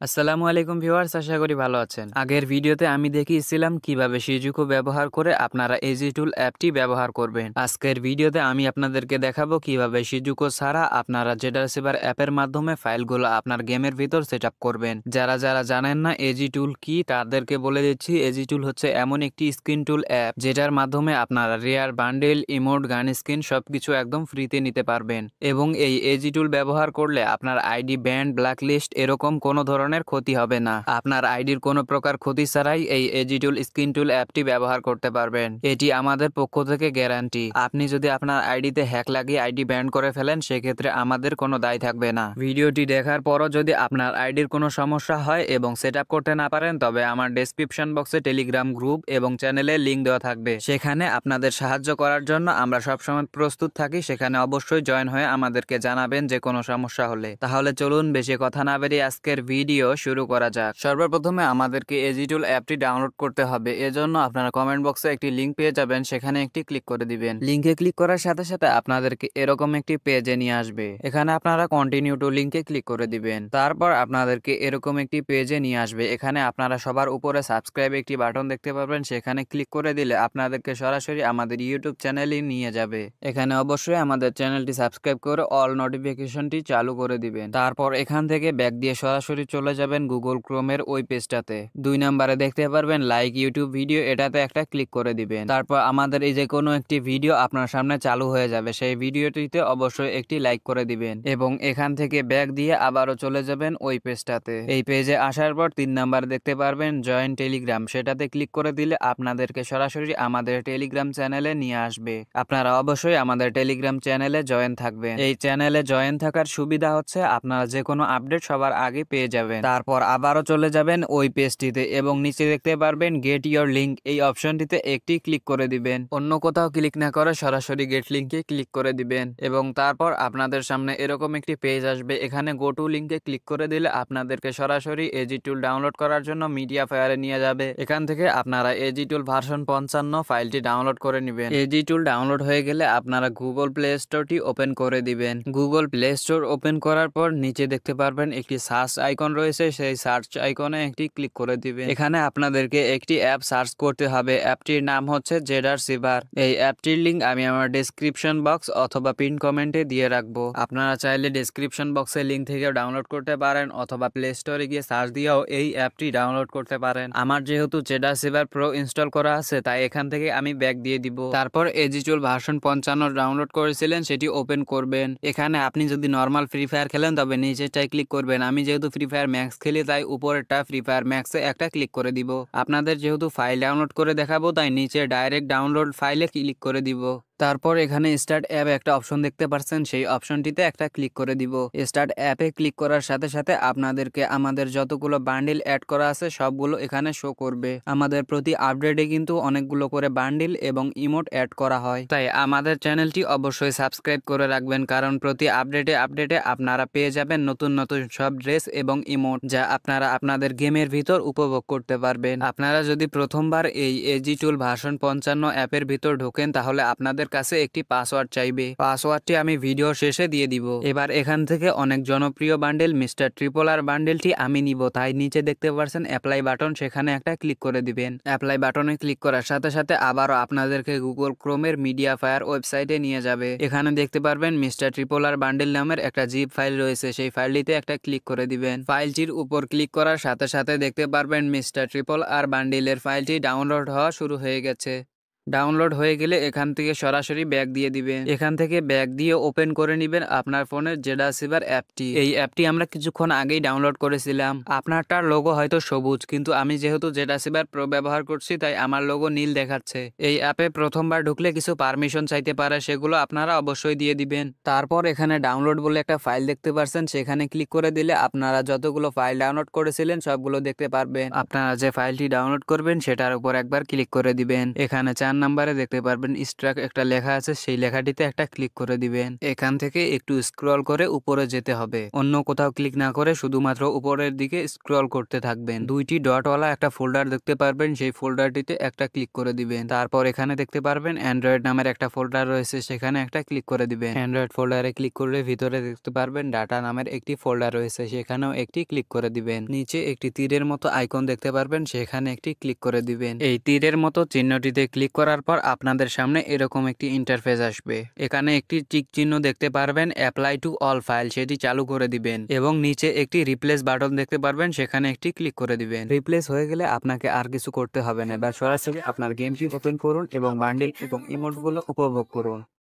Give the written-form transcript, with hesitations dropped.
আসসালামু আলাইকুম ভিউয়ার্স, আশা করি ভালো আছেন। আগের ভিডিওতে আমি দেখিয়েছিলাম কিভাবে শিজুকো ব্যবহার করে আপনারা এজি টুল অ্যাপটি ব্যবহার করবেন। আজকের ভিডিওতে আমি আপনাদেরকে দেখাবো কিভাবে শিজুকো ছাড়া আপনারা জেডা রিসিভার অ্যাপের মাধ্যমে ফাইলগুলো আপনার গেমের ভিতর সেট আপ করবেন। যারা যারা জানেন না এজি টুল কি, তাদেরকে বলে দিচ্ছি। এজি টুল হচ্ছে এমন একটি স্ক্রিন টুল অ্যাপ যেটার মাধ্যমে আপনারা রেয়ার, বান্ডেল, ইমোট, গান স্ক্রিন সবকিছু একদম ফ্রিতে নিতে পারবেন। এবং এই এজি টুল ব্যবহার করলে আপনার আইডি ব্যান্ড, ব্ল্যাকলিস্ট এরকম কোনো ধরনের ক্ষতি হবে না। আপনার আইডির কোনো প্রকার ক্ষতি ছাড়াই এই এজি টুল স্ক্রিন টুল অ্যাপটি ব্যবহার করতে পারবেন। এটি আমাদের পক্ষ থেকে গ্যারান্টি। আপনি যদি আপনার আইডিতে হ্যাক লাগিয়ে আইডি ব্যান্ড করে ফেলেন, সেক্ষেত্রে আমাদের কোনো দায় থাকবে না। ভিডিওটি দেখার পরও যদি আপনার আইডির কোনো সমস্যা হয় এবং সেট আপ করতে না পারেন, তবে আমার ডেসক্রিপশন বক্সে টেলিগ্রাম গ্রুপ এবং চ্যানেলের লিঙ্ক দেওয়া থাকবে। সেখানে আপনাদের সাহায্য করার জন্য আমরা সবসময় প্রস্তুত থাকি। সেখানে অবশ্যই জয়েন হয়ে আমাদেরকে জানাবেন যে কোনো সমস্যা হলে। তাহলে চলুন বেশি কথা না বেরিয়ে আজকের ভিডিও শুরু করা যাক। সর্বপ্রথমে আমাদেরকে এজি টুল অ্যাপটি ডাউনলোড করতে হবে। এজন্য আপনারা কমেন্ট বক্সে একটি লিঙ্ক পেয়ে যাবেন, সেখানে একটি ক্লিক করে দিবেন। লিঙ্কে ক্লিক করার সাথে সাথে আপনাদেরকে এরকম একটি পেজে নিয়ে আসবে। এখানে আপনারা কন্টিনিউ টু লিঙ্কে ক্লিক করে দিবেন। তারপর আপনাদেরকে এরকম একটি পেজে নিয়ে আসবে। এখানে আপনারা সবার উপরে সাবস্ক্রাইব একটি বাটন দেখতে পাবেন, সেখানে ক্লিক করে দিলে আপনাদেরকে সরাসরি আমাদের ইউটিউব চ্যানেলে নিয়ে যাবে। এখানে অবশ্যই আমাদের চ্যানেলটি সাবস্ক্রাইব করে অল নোটিফিকেশনটি চালু করে দিবেন। তারপর এখান থেকে ব্যাক দিয়ে সরাসরি চলে যাবেন গুগল ক্রোমের ওই পেজটাতে। 2 নম্বরে দেখতে পারবেন লাইক ইউটিউব ভিডিও, এটাতে একটা ক্লিক করে দিবেন। তারপর আমাদের এই যে কোনো একটি ভিডিও আপনার সামনে চালু হয়ে যাবে, সেই ভিডিওটিতে অবশ্যই একটি লাইক করে দিবেন এবং এখান থেকে ব্যাক দিয়ে আবারও চলে যাবেন ওই পেজটাতে। এই পেজে আসার পর 3 নম্বরে দেখতে পারবেন জয়েন টেলিগ্রাম, সেটাতে ক্লিক করে দিলে আপনাদেরকে সরাসরি আমাদের টেলিগ্রাম চ্যানেলে নিয়ে আসবে। আপনারা অবশ্যই আমাদের টেলিগ্রাম চ্যানেলে জয়েন থাকবেন। এই চ্যানেলে জয়েন থাকার সুবিধা হচ্ছে আপনারা যে কোনো আপডেট সবার আগে পেয়ে যাবেন। তারপর আবারও চলে যাবেন ওই পেজটিতে এবং নিচে দেখতে পারবেন গেট ইয়োর লিঙ্ক, এই অপশনটিতে একটি ক্লিক করে দিবেন। অন্য কোথাও ক্লিক না করে সরাসরি গেট লিঙ্কে ক্লিক করে দিবেন এবং তারপর আপনাদের সামনে এরকম একটি পেজ আসবে। এখানে গো টু লিঙ্কে ক্লিক করে দিলে আপনাদেরকে সরাসরি এজি টুল ডাউনলোড করার জন্য মিডিয়া ফায়ারে নিয়ে যাবে। এখান থেকে আপনারা এজি টুল ভার্সন 55 ফাইলটি ডাউনলোড করে নেবেন। এজি টুল ডাউনলোড হয়ে গেলে আপনারা গুগল প্লে স্টোরটি ওপেন করে দিবেন। গুগল প্লে স্টোর ওপেন করার পর নিচে দেখতে পারবেন একটি সার্চ আইকন রয়েছে, সেই সার্চ আইকনে একটি ক্লিক করে দিবেন। এখানে আপনাদেরকে একটি অ্যাপ সার্চ করতে হবে। অ্যাপটির নাম হচ্ছে জেডা রিসিভার। এই অ্যাপটির লিঙ্ক আমি আমার ডেসক্রিপশন বক্স অথবা পিন কমেন্টে দিয়ে রাখবো। আপনারা চাইলে ডেসক্রিপশন বক্সের লিঙ্ক থেকে ডাউনলোড করতে পারেন অথবা প্লে স্টোরে গিয়ে সার্চ দিয়েও এই অ্যাপটি ডাউনলোড করতে পারেন। আমার যেহেতু জেডা রিসিভার প্রো ইনস্টল করা আছে, তাই এখান থেকে আমি ব্যাক দিয়ে দিব। তারপর এজি টুল ভার্সন 55 ডাউনলোড করেছিলেন, সেটি ওপেন করবেন। এখানে আপনি যদি নর্মাল ফ্রি ফায়ার খেলেন তবে নিচেরটায় ক্লিক করবেন। আমি যেহেতু ফ্রি ফায়ার ম্যাক্স খেলি, তাই উপরেরটা ফ্রি ফায়ার ম্যাক্সে একটা ক্লিক করে দিব। আপনাদের যেহেতু ফাইল ডাউনলোড করে দেখাবো, তাই নিচে ডাইরেক্ট ডাউনলোড ফাইলে ক্লিক করে দিব। তারপর এখানে স্টার্ট অ্যাপ একটা অপশন দেখতে পাচ্ছেন, সেই অপশনটিতে একটা ক্লিক করে দিব। স্টার্ট অ্যাপে ক্লিক করার সাথে সাথে আপনাদেরকে আমাদের যতগুলো বান্ডিল অ্যাড করা আছে সবগুলো এখানে শো করবে। আমাদের প্রতি আপডেটে কিন্তু অনেকগুলো করে বান্ডিল এবং ইমোট অ্যাড করা হয়, তাই আমাদের চ্যানেলটি অবশ্যই সাবস্ক্রাইব করে রাখবেন, কারণ প্রতি আপডেটে আপনারা পেয়ে যাবেন নতুন নতুন সব ড্রেস এবং ইমোট, যা আপনারা আপনাদের গেমের ভিতর উপভোগ করতে পারবেন। আপনারা যদি প্রথমবার এই এজি টুল ভার্সন 55 অ্যাপের ভিতর ঢোকেন, তাহলে আপনাদের কাছে একটি পাসওয়ার্ড চাইবে। পাসওয়ার্ডটি আমি ভিডিও শেষে দিয়ে দিব। এবার এখান থেকে অনেক জনপ্রিয় বান্ডেল মিস্টার ট্রিপল আর বান্ডেলটি আমি নিব, তাই নিচে দেখতে পাচ্ছেন অ্যাপ্লাই বাটন, সেখানে একটা ক্লিক করে দিবেন। অ্যাপ্লাই বাটনে ক্লিক করার সাথে সাথে আবারও আপনাদেরকে গুগল ক্রোমের মিডিয়া ফায়ার ওয়েবসাইটে নিয়ে যাবে। এখানে দেখতে পারবেন মিস্টার ট্রিপল আর বান্ডেল নামের একটা জিপ ফাইল রয়েছে, সেই ফাইলটিতে একটা ক্লিক করে দিবেন। ফাইলটির উপর ক্লিক করার সাথে সাথে দেখতে পারবেন মিস্টার ট্রিপল আর বান্ডেলের ফাইলটি ডাউনলোড হওয়া শুরু হয়ে গেছে। ডাউনলোড হয়ে গেলে এখান থেকে সরাসরি ব্যাক দিয়ে দিবেন। এখান থেকে ব্যাক দিয়ে ওপেন করে নেবেন আপনার ফোনের জেডা রিসিভার অ্যাপটি। এই অ্যাপটি আমরা কিছুক্ষণ আগেই ডাউনলোড করেছিলাম। আপনারটার লোগো হয়তো সবুজ, কিন্তু আমি যেহেতু জেডা রিসিভার প্রো ব্যবহার করছি, তাই আমার লোগো নীল দেখাচ্ছে। এই অ্যাপে প্রথমবার ঢুকলে কিছু পারমিশন চাইতে পারে, সেগুলো আপনারা অবশ্যই দিয়ে দিবেন। তারপর এখানে ডাউনলোড বলে একটা ফাইল দেখতে পাচ্ছেন, সেখানে ক্লিক করে দিলে আপনারা যতগুলো ফাইল ডাউনলোড করেছিলেন সবগুলো দেখতে পারবেন। আপনারা যে ফাইলটি ডাউনলোড করবেন সেটার উপর একবার ক্লিক করে দিবেন। এখানে 4 নম্বরে দেখতে পারবেন স্ট্রাক একটা লেখা আছে, সেই লেখাটিতে একটা ক্লিক করে দিবেন। এখান থেকে একটু স্ক্রল করে উপরে যেতে হবে, অন্য কোথাও ক্লিক না করে শুধুমাত্র উপরের দিকে স্ক্রল করতে থাকবেন। 2টি ডটওয়ালা একটা ফোল্ডার দেখতে পারবেন, সেই ফোল্ডারটিতে একটা ক্লিক করে দিবেন। তারপর এখানে দেখতে পারবেন অ্যান্ড্রয়েড নামের একটা ফোল্ডার রয়েছে, সেখানে একটা ক্লিক করে দিবেন। অ্যান্ড্রয়েড ফোল্ডারে ক্লিক করলে ভিতরে দেখতে পারবেন ডাটা নামের একটি ফোল্ডার রয়েছে, সেখানেও একটি ক্লিক করে দিবেন। নিচে একটি তীরের মতো আইকন দেখতে পারবেন, সেখানে একটি ক্লিক করে দিবেন। এই তীরের মতো চিহ্নটিতে ক্লিক করার পর আপনাদের সামনে এরকম একটি ইন্টারফেস আসবে। এখানে একটি টিক চিহ্ন দেখতে পারবেন, অ্যাপ্লাই টু অল ফাইল, সেটি চালু করে দিবেন এবং নিচে একটি রিপ্লেস বাটন দেখতে পারবেন, সেখানে একটি ক্লিক করে দিবেন। রিপ্লেস হয়ে গেলে আপনাকে আর কিছু করতে হবে না, এবার সরাসরি আপনার গেমটি ওপেন করুন এবং বান্ডিল এবং ইমোটগুলো উপভোগ করুন।